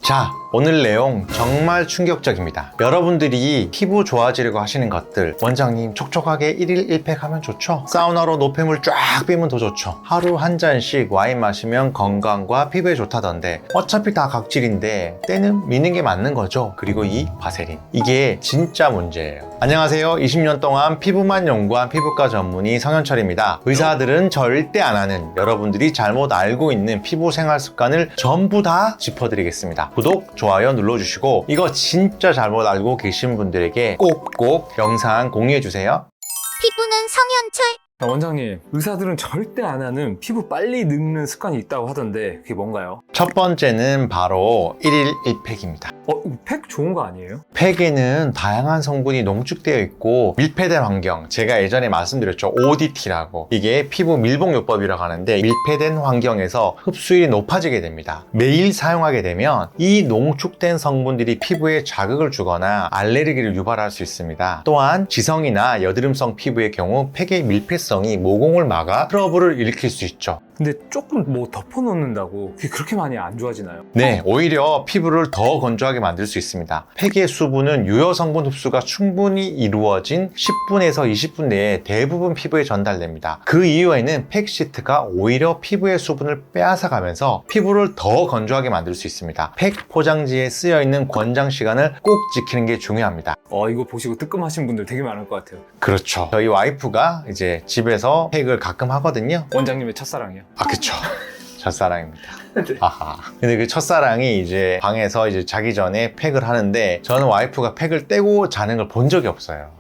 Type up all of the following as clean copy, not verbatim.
자, 오늘 내용 정말 충격적입니다. 여러분들이 피부 좋아지려고 하시는 것들, 원장님 촉촉하게 1일 1팩 하면 좋죠? 사우나로 노폐물 쫙 빼면 더 좋죠? 하루 한 잔씩 와인 마시면 건강과 피부에 좋다던데 어차피 다 각질인데 때는 미는 게 맞는 거죠. 그리고 이 바세린, 이게 진짜 문제예요. 안녕하세요. 20년 동안 피부만 연구한 피부과 전문의 성현철입니다. 의사들은 절대 안 하는, 여러분들이 잘못 알고 있는 피부 생활 습관을 전부 다 짚어드리겠습니다. 구독, 좋아요 눌러주시고 이거 진짜 잘못 알고 계신 분들에게 꼭꼭 영상 공유해주세요. 피부는 성현철. 원장님, 의사들은 절대 안 하는 피부 빨리 늙는 습관이 있다고 하던데 그게 뭔가요? 첫 번째는 바로 1일 1팩입니다. 팩 좋은 거 아니에요? 팩에는 다양한 성분이 농축되어 있고 밀폐된 환경, 제가 예전에 말씀드렸죠, ODT라고. 이게 피부 밀봉요법이라고 하는데 밀폐된 환경에서 흡수율이 높아지게 됩니다. 매일 사용하게 되면 이 농축된 성분들이 피부에 자극을 주거나 알레르기를 유발할 수 있습니다. 또한 지성이나 여드름성 피부의 경우 팩의 밀폐성이 모공을 막아 트러블을 일으킬 수 있죠. 근데 조금 뭐 덮어놓는다고 그게 그렇게 많이 안 좋아지나요? 네, 오히려 피부를 더 건조하게 만들 수 있습니다. 팩의 수분은 유효 성분 흡수가 충분히 이루어진 10분에서 20분 내에 대부분 피부에 전달됩니다. 그 이후에는 팩 시트가 오히려 피부의 수분을 빼앗아가면서 피부를 더 건조하게 만들 수 있습니다. 팩 포장지에 쓰여 있는 권장 시간을 꼭 지키는 게 중요합니다. 이거 보시고 뜨끔하신 분들 되게 많을 것 같아요. 그렇죠. 저희 와이프가 이제 집에서 팩을 가끔 하거든요. 원장님의 첫사랑이요. 그쵸. 첫사랑입니다. 아하. 근데 그 첫사랑이 이제 방에서 이제 자기 전에 팩을 하는데 저는 와이프가 팩을 떼고 자는 걸 본 적이 없어요.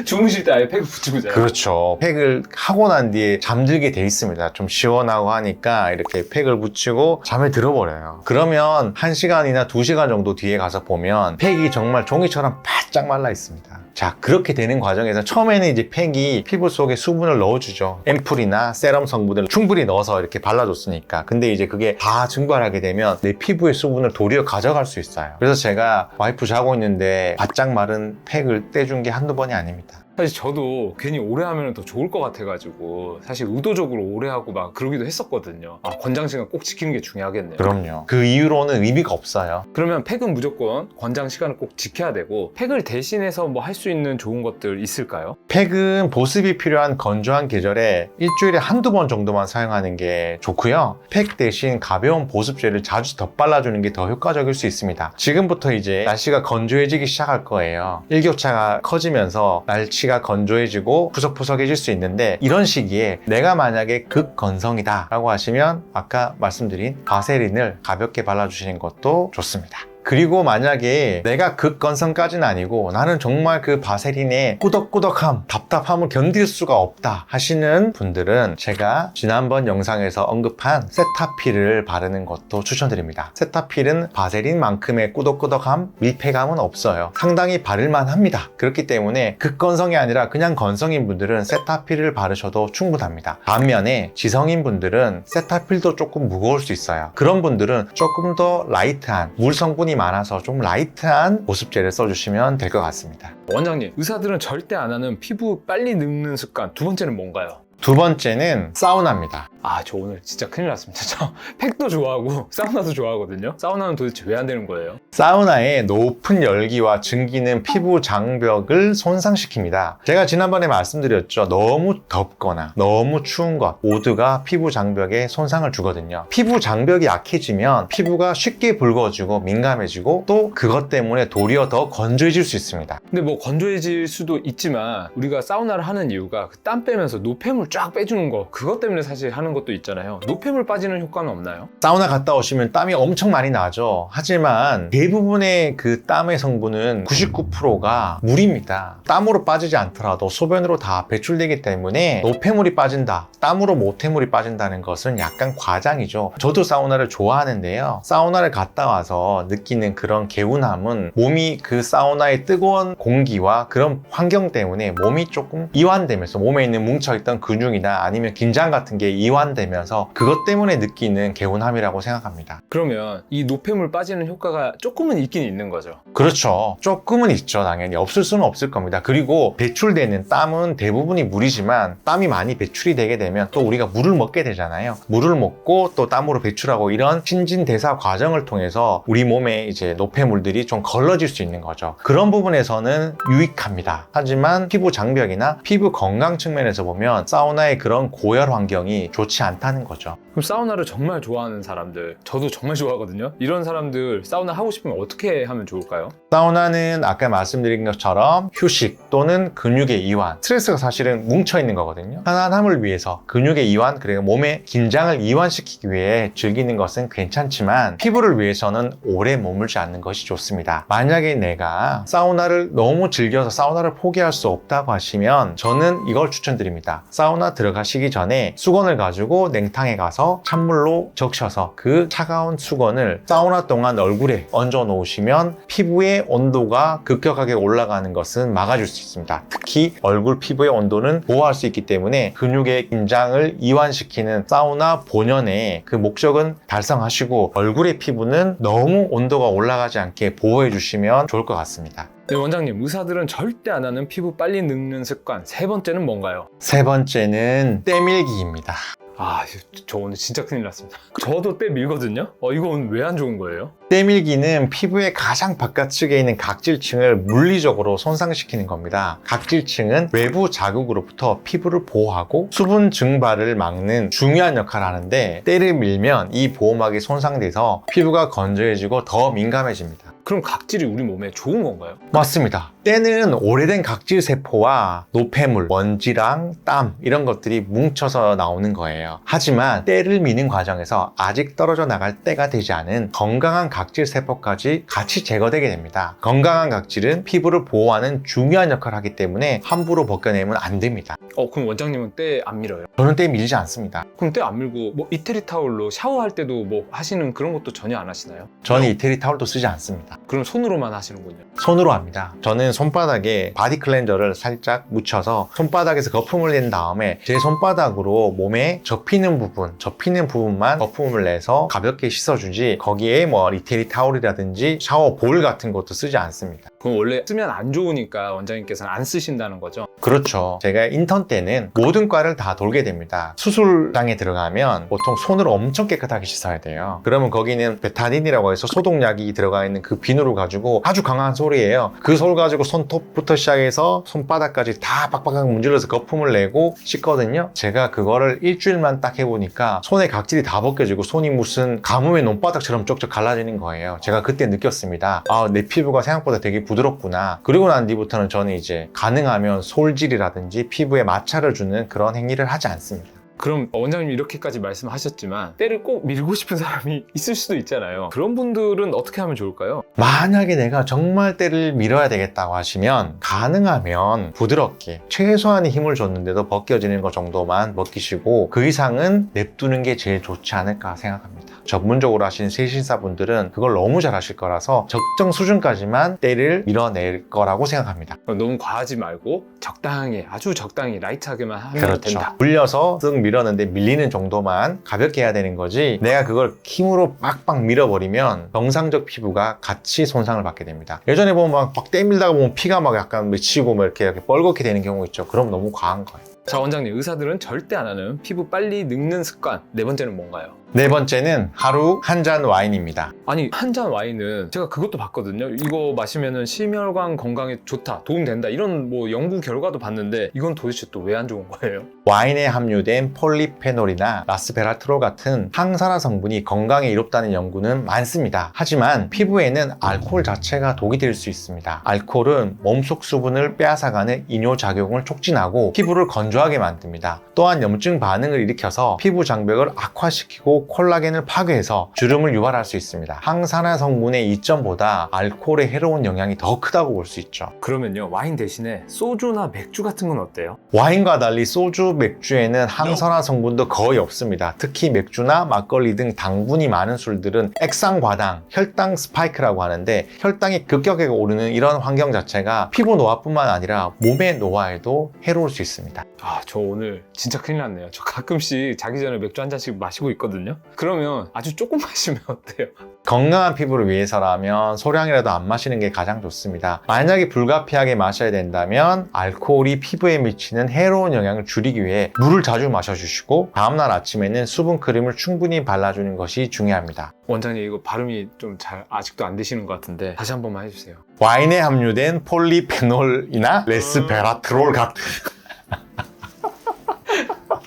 주무실 때 아예 팩을 붙이고 자요? 그렇죠. 팩을 하고 난 뒤에 잠들게 돼 있습니다. 좀 시원하고 하니까 이렇게 팩을 붙이고 잠에 들어버려요. 그러면 1시간이나 2시간 정도 뒤에 가서 보면 팩이 정말 종이처럼 바짝 말라 있습니다. 자, 그렇게 되는 과정에서 처음에는 이제 팩이 피부 속에 수분을 넣어주죠. 앰플이나 세럼 성분을 충분히 넣어서 이렇게 발라줬으니까. 근데 이제 그게 다 증발하게 되면 내 피부의 수분을 도리어 가져갈 수 있어요. 그래서 제가 와이프 자고 있는데 바짝 마른 팩을 떼준 게 한두 번이 아닙니다. 사실 저도 괜히 오래 하면 더 좋을 것 같아가지고 사실 의도적으로 오래 하고 막 그러기도 했었거든요. 권장 시간 꼭 지키는 게 중요하겠네요. 그럼요. 그 이후로는 의미가 없어요. 그러면 팩은 무조건 권장 시간을 꼭 지켜야 되고 팩을 대신해서 뭐 할 수 있는 좋은 것들 있을까요? 팩은 보습이 필요한 건조한 계절에 일주일에 한두 번 정도만 사용하는 게 좋고요. 팩 대신 가벼운 보습제를 자주 덧발라주는 게 더 효과적일 수 있습니다. 지금부터 이제 날씨가 건조해지기 시작할 거예요. 일교차가 커지면서 날씨가 건조해지고 푸석푸석해질 수 있는데 이런 시기에 내가 만약에 극건성이다 라고 하시면 아까 말씀드린 바세린을 가볍게 발라주시는 것도 좋습니다. 그리고 만약에 내가 극건성까지는 아니고 나는 정말 그 바세린의 꾸덕꾸덕함, 답답함을 견딜 수가 없다 하시는 분들은 제가 지난번 영상에서 언급한 세타필을 바르는 것도 추천드립니다. 세타필은 바세린만큼의 꾸덕꾸덕함, 밀폐감은 없어요. 상당히 바를만 합니다. 그렇기 때문에 극건성이 아니라 그냥 건성인 분들은 세타필을 바르셔도 충분합니다. 반면에 지성인 분들은 세타필도 조금 무거울 수 있어요. 그런 분들은 조금 더 라이트한 물 성분이 많아서 좀 라이트한 보습제를 써주시면 될 것 같습니다. 원장님, 의사들은 절대 안 하는 피부 빨리 늙는 습관 두 번째는 뭔가요? 두 번째는 사우나입니다. 저 오늘 진짜 큰일 났습니다. 저 팩도 좋아하고 사우나도 좋아하거든요. 사우나는 도대체 왜 안 되는 거예요? 사우나의 높은 열기와 증기는 피부 장벽을 손상시킵니다. 제가 지난번에 말씀드렸죠. 너무 덥거나 너무 추운 것 모두가 피부 장벽에 손상을 주거든요. 피부 장벽이 약해지면 피부가 쉽게 붉어지고 민감해지고 또 그것 때문에 도리어 더 건조해질 수 있습니다. 근데 뭐 건조해질 수도 있지만 우리가 사우나를 하는 이유가 그 땀 빼면서 노폐물 쫙 빼주는 거, 그것 때문에 사실 하는 것도 있잖아요. 노폐물 빠지는 효과는 없나요? 사우나 갔다 오시면 땀이 엄청 많이 나죠. 하지만 대부분의 그 땀의 성분은 99%가 물입니다. 땀으로 빠지지 않더라도 소변으로 다 배출되기 때문에 노폐물이 빠진다, 땀으로 모태물이 빠진다는 것은 약간 과장이죠. 저도 사우나를 좋아하는데요. 사우나를 갔다 와서 느끼는 그런 개운함은 몸이 그 사우나의 뜨거운 공기와 그런 환경 때문에 몸이 조금 이완되면서 몸에 있는 뭉쳐있던 근육 근육이나 아니면 긴장 같은 게 이완되면서 그것 때문에 느끼는 개운함이라고 생각합니다. 그러면 이 노폐물 빠지는 효과가 조금은 있긴 있는 거죠. 그렇죠. 조금은 있죠. 당연히 없을 수는 없을 겁니다. 그리고 배출되는 땀은 대부분이 물이지만 땀이 많이 배출이 되게 되면 또 우리가 물을 먹게 되잖아요. 물을 먹고 또 땀으로 배출하고 이런 신진대사 과정을 통해서 우리 몸에 이제 노폐물들이 좀 걸러질 수 있는 거죠. 그런 부분에서는 유익합니다. 하지만 피부 장벽이나 피부 건강 측면에서 보면 사우나의 그런 고열 환경이 좋지 않다는 거죠. 그럼 사우나를 정말 좋아하는 사람들, 저도 정말 좋아하거든요. 이런 사람들 사우나 하고 싶으면 어떻게 하면 좋을까요? 사우나는 아까 말씀드린 것처럼 휴식 또는 근육의 이완, 스트레스가 사실은 뭉쳐있는 거거든요. 편안함을 위해서 근육의 이완, 그리고 몸의 긴장을 이완시키기 위해 즐기는 것은 괜찮지만 피부를 위해서는 오래 머물지 않는 것이 좋습니다. 만약에 내가 사우나를 너무 즐겨서 사우나를 포기할 수 없다고 하시면 저는 이걸 추천드립니다. 사우나 들어가시기 전에 수건을 가지고 냉탕에 가서 찬물로 적셔서 그 차가운 수건을 사우나 동안 얼굴에 얹어 놓으시면 피부의 온도가 급격하게 올라가는 것은 막아줄 수 있습니다. 특히 얼굴 피부의 온도는 보호할 수 있기 때문에 근육의 긴장을 이완시키는 사우나 본연의 그 목적은 달성하시고 얼굴의 피부는 너무 온도가 올라가지 않게 보호해 주시면 좋을 것 같습니다. 네, 원장님, 의사들은 절대 안 하는 피부 빨리 늙는 습관 세 번째는 뭔가요? 세 번째는 때밀기입니다. 아, 저 오늘 진짜 큰일 났습니다. 저도 때 밀거든요? 이건 왜 안 좋은 거예요? 때밀기는 피부의 가장 바깥쪽에 있는 각질층을 물리적으로 손상시키는 겁니다. 각질층은 외부 자극으로부터 피부를 보호하고 수분 증발을 막는 중요한 역할을 하는데 때를 밀면 이 보호막이 손상돼서 피부가 건조해지고 더 민감해집니다. 그럼 각질이 우리 몸에 좋은 건가요? 맞습니다. 때는 오래된 각질 세포와 노폐물, 먼지랑 땀 이런 것들이 뭉쳐서 나오는 거예요. 하지만 때를 미는 과정에서 아직 떨어져 나갈 때가 되지 않은 건강한 각질 세포까지 같이 제거되게 됩니다. 건강한 각질은 피부를 보호하는 중요한 역할을 하기 때문에 함부로 벗겨내면 안 됩니다. 그럼 원장님은 때 안 밀어요? 저는 때 밀지 않습니다. 그럼 때 안 밀고 뭐 이태리 타올로 샤워할 때도 뭐 하시는 그런 것도 전혀 안 하시나요? 저는 이태리 타올도 쓰지 않습니다. 그럼 손으로만 하시는군요. 손으로 합니다. 저는 손바닥에 바디 클렌저를 살짝 묻혀서 손바닥에서 거품을 낸 다음에 제 손바닥으로 몸에 접히는 부분만 거품을 내서 가볍게 씻어주지 거기에 뭐 이태리 타올이라든지 샤워 볼 같은 것도 쓰지 않습니다. 그럼 원래 쓰면 안 좋으니까 원장님께서는 안 쓰신다는 거죠? 그렇죠. 제가 인턴 때는 모든 과를 다 돌게 됩니다. 수술장에 들어가면 보통 손으로 엄청 깨끗하게 씻어야 돼요. 그러면 거기는 베타딘이라고 해서 소독약이 들어가 있는 그 비누를 가지고 아주 강한 솔이에요. 그 솔 가지고 손톱부터 시작해서 손바닥까지 다 빡빡하게 문질러서 거품을 내고 씻거든요. 제가 그거를 일주일만 딱 해보니까 손에 각질이 다 벗겨지고 손이 무슨 가뭄의 논바닥처럼 쪽쪽 갈라지는 거예요. 제가 그때 느꼈습니다. 내 피부가 생각보다 되게 부드럽구나. 그리고 난 뒤부터는 저는 이제 가능하면 솔질이라든지 피부에 마찰을 주는 그런 행위를 하지 않습니다. 그럼 원장님이 이렇게까지 말씀하셨지만 때를 꼭 밀고 싶은 사람이 있을 수도 있잖아요. 그런 분들은 어떻게 하면 좋을까요? 만약에 내가 정말 때를 밀어야 되겠다고 하시면 가능하면 부드럽게 최소한의 힘을 줬는데도 벗겨지는 것 정도만 벗기시고 그 이상은 냅두는 게 제일 좋지 않을까 생각합니다. 전문적으로 하시는 세신사분들은 그걸 너무 잘 하실 거라서 적정 수준까지만 때를 밀어낼 거라고 생각합니다. 너무 과하지 말고 적당히, 아주 적당히 라이트하게만 하면 그렇죠. 된다. 물려서 쓱 밀었는데 밀리는 정도만 가볍게 해야 되는 거지 내가 그걸 힘으로 빡빡 밀어버리면 정상적 피부가 같이 손상을 받게 됩니다. 예전에 보면 막 때밀다가 보면 피가 막 약간 맺히고 막 이렇게 뻘겋게 되는 경우 있죠. 그럼 너무 과한 거예요. 자, 원장님, 의사들은 절대 안 하는 피부 빨리 늙는 습관 네 번째는 뭔가요? 네 번째는 하루 한 잔 와인입니다. 아니, 한 잔 와인은 제가 그것도 봤거든요. 이거 마시면은 심혈관 건강에 좋다, 도움된다 이런 뭐 연구 결과도 봤는데 이건 도대체 또 왜 안 좋은 거예요? 와인에 함유된 폴리페놀이나 라스베라트롤 같은 항산화 성분이 건강에 이롭다는 연구는 많습니다. 하지만 피부에는 알코올 자체가 독이 될 수 있습니다. 알코올은 몸속 수분을 빼앗아가는 이뇨작용을 촉진하고 피부를 건조하게 만듭니다. 또한 염증 반응을 일으켜서 피부 장벽을 악화시키고 그리고 콜라겐을 파괴해서 주름을 유발할 수 있습니다. 항산화 성분의 이점보다 알코올의 해로운 영향이 더 크다고 볼 수 있죠. 그러면요, 와인 대신에 소주나 맥주 같은 건 어때요? 와인과 달리 소주, 맥주에는 항산화 성분도 거의 없습니다. 특히 맥주나 막걸리 등 당분이 많은 술들은 액상과당, 혈당 스파이크라고 하는데 혈당이 급격하게 오르는 이런 환경 자체가 피부 노화뿐만 아니라 몸의 노화에도 해로울 수 있습니다. 아, 저 오늘 진짜 큰일 났네요. 저 가끔씩 자기 전에 맥주 한 잔씩 마시고 있거든요. 그러면 아주 조금 마시면 어때요? 건강한 피부를 위해서라면 소량이라도 안 마시는 게 가장 좋습니다. 만약에 불가피하게 마셔야 된다면 알코올이 피부에 미치는 해로운 영향을 줄이기 위해 물을 자주 마셔주시고 다음날 아침에는 수분 크림을 충분히 발라주는 것이 중요합니다. 원장님, 이거 발음이 좀 잘 아직도 안 되시는 것 같은데 다시 한 번만 해주세요. 와인에 함유된 폴리페놀이나 레스베라트롤 같은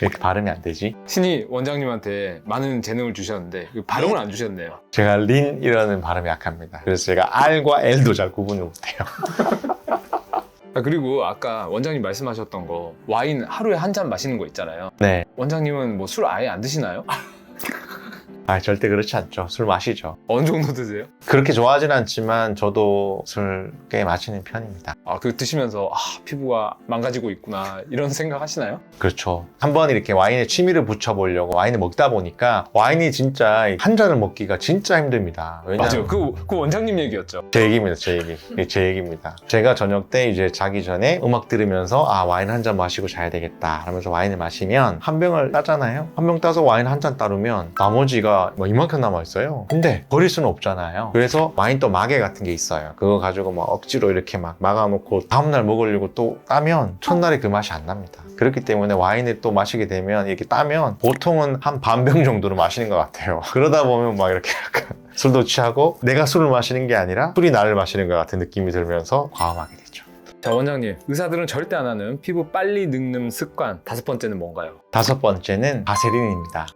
왜 이렇게 발음이 안 되지? 신이 원장님한테 많은 재능을 주셨는데 발음을 안 주셨네요. 제가 린이라는 발음이 약합니다. 그래서 제가 R과 L도 잘 구분을 못해요. 아, 그리고 아까 원장님 말씀하셨던 거 와인 하루에 한 잔 마시는 거 있잖아요. 네. 원장님은 뭐 술 아예 안 드시나요? 절대 그렇지 않죠. 술 마시죠. 어느 정도 드세요? 그렇게 좋아하진 않지만 저도 술 꽤 마시는 편입니다. 아, 그 드시면서 피부가 망가지고 있구나 이런 생각 하시나요? 그렇죠. 한번 이렇게 와인에 취미를 붙여보려고 와인을 먹다 보니까 와인이 진짜 한 잔을 먹기가 진짜 힘듭니다. 맞아요. 그 원장님 얘기였죠. 제 얘기입니다. 제 얘기. 제 얘기입니다. 제가 저녁 때 이제 자기 전에 음악 들으면서 와인 한 잔 마시고 자야 되겠다 하면서 와인을 마시면 한 병을 따잖아요. 한 병 따서 와인 한 잔 따르면 나머지가 뭐 이만큼 남아있어요. 근데 버릴 수는 없잖아요. 그래서 와인 또 마개 같은 게 있어요. 그거 가지고 막 억지로 이렇게 막 막아놓고 다음날 먹으려고 또 따면 첫날에 그 맛이 안 납니다. 그렇기 때문에 와인을 또 마시게 되면 이렇게 따면 보통은 한 반 병 정도로 마시는 것 같아요. 그러다 보면 막 이렇게 약간 술도 취하고 내가 술을 마시는 게 아니라 술이 나를 마시는 것 같은 느낌이 들면서 과음하게 되죠. 자, 원장님, 의사들은 절대 안 하는 피부 빨리 늙는 습관 5번째는 뭔가요? 5번째는 바세린입니다.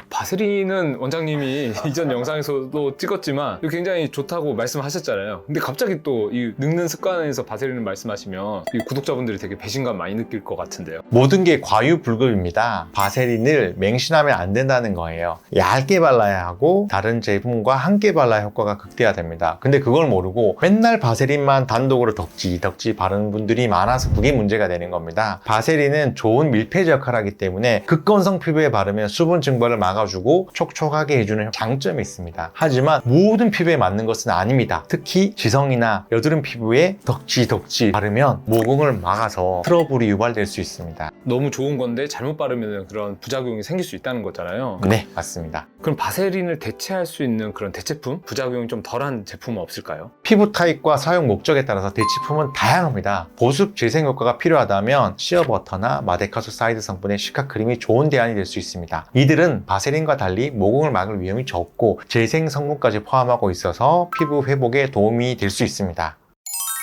바세린은 원장님이 이전 영상에서도 찍었지만 굉장히 좋다고 말씀하셨잖아요. 근데 갑자기 또 이 늙는 습관에서 바세린을 말씀하시면 이 구독자분들이 되게 배신감 많이 느낄 것 같은데요. 모든 게 과유불급입니다. 바세린을 맹신하면 안 된다는 거예요. 얇게 발라야 하고 다른 제품과 함께 발라야 효과가 극대화됩니다. 근데 그걸 모르고 맨날 바세린만 단독으로 덕지 바르는 분들이 많아서 그게 문제가 되는 겁니다. 바세린은 좋은 밀폐제 역할을 하기 때문에 극건성 피부에 바르면 수분 증발을 막아주고 촉촉하게 해주는 장점이 있습니다. 하지만 모든 피부에 맞는 것은 아닙니다. 특히 지성이나 여드름 피부에 덕지 바르면 모공을 막아서 트러블이 유발될 수 있습니다. 너무 좋은 건데 잘못 바르면 그런 부작용이 생길 수 있다는 거잖아요. 네, 맞습니다. 그럼 바세린을 대체할 수 있는 그런 대체품? 부작용이 좀 덜한 제품은 없을까요? 피부 타입과 사용 목적에 따라서 대체품은 다양합니다. 보습 재생 효과가 필요하다면 시어버터나 마데카소 사이드 성분의 시카 크림이 좋은 대안이 될 수 있습니다. 이들은 바세린과 달리 모공을 막을 위험이 적고 재생 성분까지 포함하고 있어서 피부 회복에 도움이 될 수 있습니다.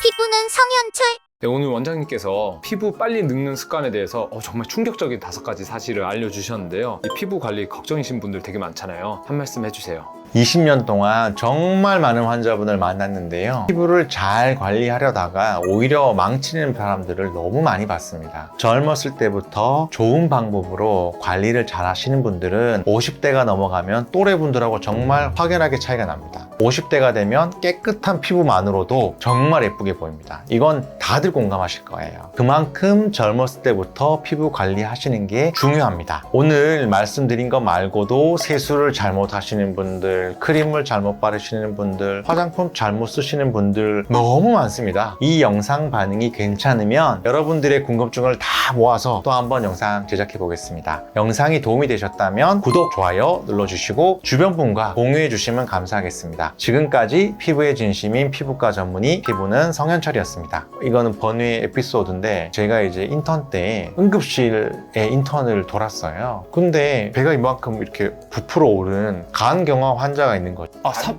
피부는 성현철. 네, 오늘 원장님께서 피부 빨리 늙는 습관에 대해서 정말 충격적인 5가지 사실을 알려주셨는데요. 이 피부 관리 걱정이신 분들 되게 많잖아요. 한 말씀 해주세요. 20년 동안 정말 많은 환자분을 만났는데요. 피부를 잘 관리하려다가 오히려 망치는 사람들을 너무 많이 봤습니다. 젊었을 때부터 좋은 방법으로 관리를 잘 하시는 분들은 50대가 넘어가면 또래분들하고 정말 확연하게 차이가 납니다. 50대가 되면 깨끗한 피부만으로도 정말 예쁘게 보입니다. 이건 다들 공감하실 거예요. 그만큼 젊었을 때부터 피부 관리하시는 게 중요합니다. 오늘 말씀드린 것 말고도 세수를 잘못 하시는 분들, 크림을 잘못 바르시는 분들, 화장품 잘못 쓰시는 분들 너무 많습니다. 이 영상 반응이 괜찮으면 여러분들의 궁금증을 다 모아서 또 한번 영상 제작해 보겠습니다. 영상이 도움이 되셨다면 구독, 좋아요 눌러주시고 주변 분과 공유해 주시면 감사하겠습니다. 지금까지 피부의 진심인 피부과 전문의 피부는 성현철이었습니다. 이거는 번외 에피소드인데 제가 이제 인턴 때 응급실에 인턴을 돌았어요. 근데 배가 이만큼 이렇게 부풀어 오른 간경화 환자가 있는 거죠.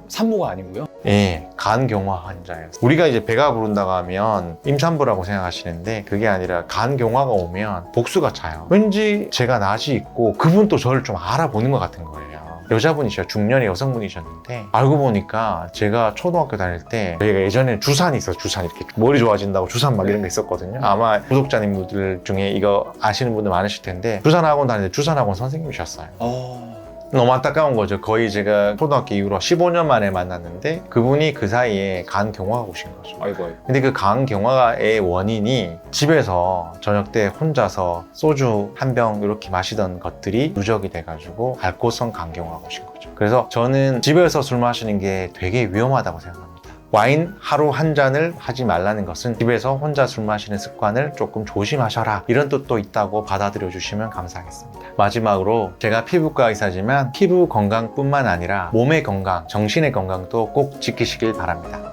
산모가 아니고요? 예, 간경화 환자예요. 우리가 이제 배가 부른다고 하면 임산부라고 생각하시는데 그게 아니라 간경화가 오면 복수가 차요. 왠지 제가 낯이 있고 그분 또 저를 좀 알아보는 것 같은 거예요. 여자분이셔, 중년의 여성분이셨는데 알고 보니까 제가 초등학교 다닐 때 저희가 예전에 주산이 있어요. 주산 이렇게 머리 좋아진다고 주산 막 이런 게 있었거든요. 아마 구독자님들 중에 이거 아시는 분들 많으실 텐데 주산학원 다니는데 주산학원 선생님이셨어요. 너무 안타까운 거죠. 거의 제가 초등학교 이후로 15년 만에 만났는데 그분이 그 사이에 간 경화가 오신 거죠. 아이고. 근데 그 간 경화의 원인이 집에서 저녁 때 혼자서 소주 한 병 이렇게 마시던 것들이 누적이 돼가지고 알코올성 간 경화가 오신 거죠. 그래서 저는 집에서 술 마시는 게 되게 위험하다고 생각합니다. 와인 하루 한 잔을 하지 말라는 것은 집에서 혼자 술 마시는 습관을 조금 조심하셔라, 이런 뜻도 있다고 받아들여 주시면 감사하겠습니다. 마지막으로 제가 피부과 의사지만 피부 건강뿐만 아니라 몸의 건강, 정신의 건강도 꼭 지키시길 바랍니다.